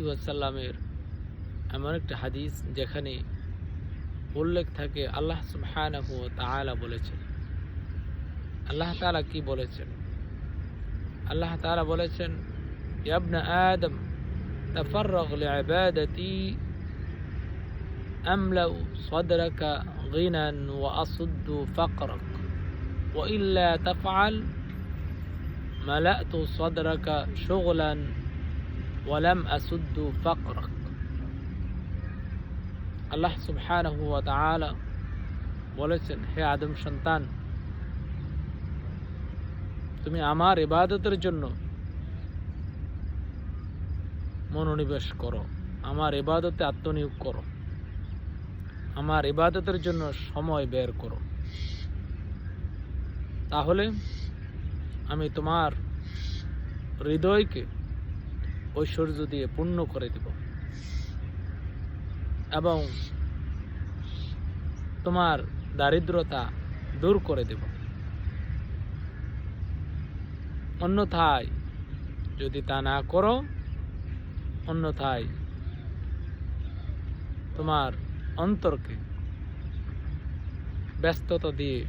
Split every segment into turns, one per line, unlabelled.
ওয়াসাল্লামের এমন একটা হাদিস যেখানে উল্লেখ থাকে আল্লাহ সুবহানাহু ওয়া তাআলা বলেছেন। আল্লাহ তাআলা কি বলেছেন? আল্লাহ তাআলা বলেছেন, ইয়া ইবনা আদম তাফাররাগ লিইবাদাতি আমলাউ সাদরাকা গিনান ওয়া আসুদ্দু ফাকরাক ওয়া ইল্লা তাফআল মালাতু সাদরাকা শুগলান ওয়া লাম আসুদ্দু ফাকরাক। আল্লাহ সুবহানাহু ওয়া তাআলা বলেছেন, হে আদম সন্তান, তুমি আমার ইবাদতের জন্য মনোনিবেশ করো, আমার ইবাদতে আত্মনিয়োগ করো, আমার ইবাদতের জন্য সময় বের করো, তাহলে আমি তোমার হৃদয়কে ঐশ্বর্য দিয়ে পূর্ণ করে দেব এবং তোমার দারিদ্রতা দূর করে দেব। অন্যথায় যদি তা না করো, অন্যথায় তোমার অন্তরকে ব্যস্ততা দিয়ে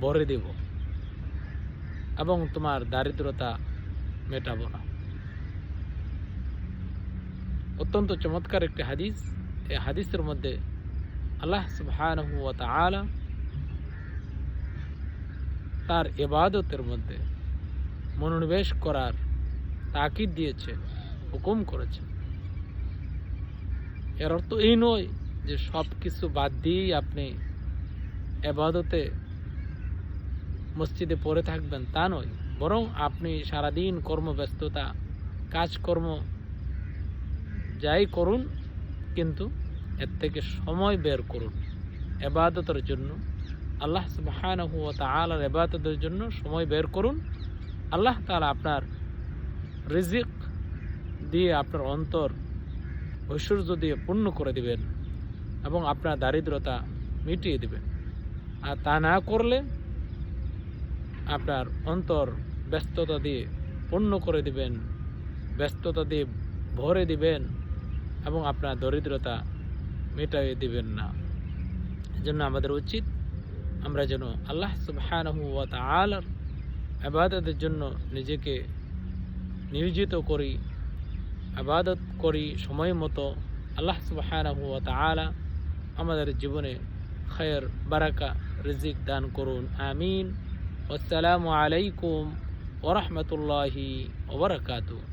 ভরে দেব এবং তোমার দারিদ্রতা মেটাবো না। অত্যন্ত চমৎকার একটি হাদিস। এই হাদিসের মধ্যে আল্লাহ সুবহানাহু ওয়া তাআলা তার ইবাদতের মধ্যে মনোনিবেশ করার তাকিদ দিয়েছে, হুকুম করেছে। এর অর্থ এই নয় যে সব কিছু বাদ দিয়েই আপনি ইবাদতে মসজিদে পড়ে থাকবেন, তা নয়। বরং আপনি সারাদিন কর্মব্যস্ততা, কাজকর্ম যাই করুন, কিন্তু এর থেকে সময় বের করুন ইবাদতের জন্য। আল্লাহ সুবহানাহু ওয়া তাআলার ইবাদতের জন্য সময় বের করুন। আল্লাহ তাআলা আপনার রিজিক দিয়ে আপনার অন্তর ঐশ্বর্য দিয়ে পূর্ণ করে দিবেন এবং আপনার দারিদ্রতা মিটিয়ে দিবেন। আর তা না করলে আপনার অন্তর ব্যস্ততা দিয়ে পূর্ণ করে দিবেন, ব্যস্ততা দিয়ে ভরে দিবেন এবং আপনার দরিদ্রতা মেটাইয়ে দিবেন না। এজন্য আমাদের উচিত আমরা যেন আল্লাহ সুবহানাহু ওয়া তাআলার ইবাদতের জন্য নিজেকে নিয়োজিত করি, ইবাদত করি সময় মতো। আল্লাহ সুবহানাহু ওয়া তাআলা আমাদের জীবনে খায়ের, বারাকা, রিজিক দান করুন। আমিন। আসসালামু আলাইকুম ওয়া রাহমাতুল্লাহি ওয়া বারাকাতুহু।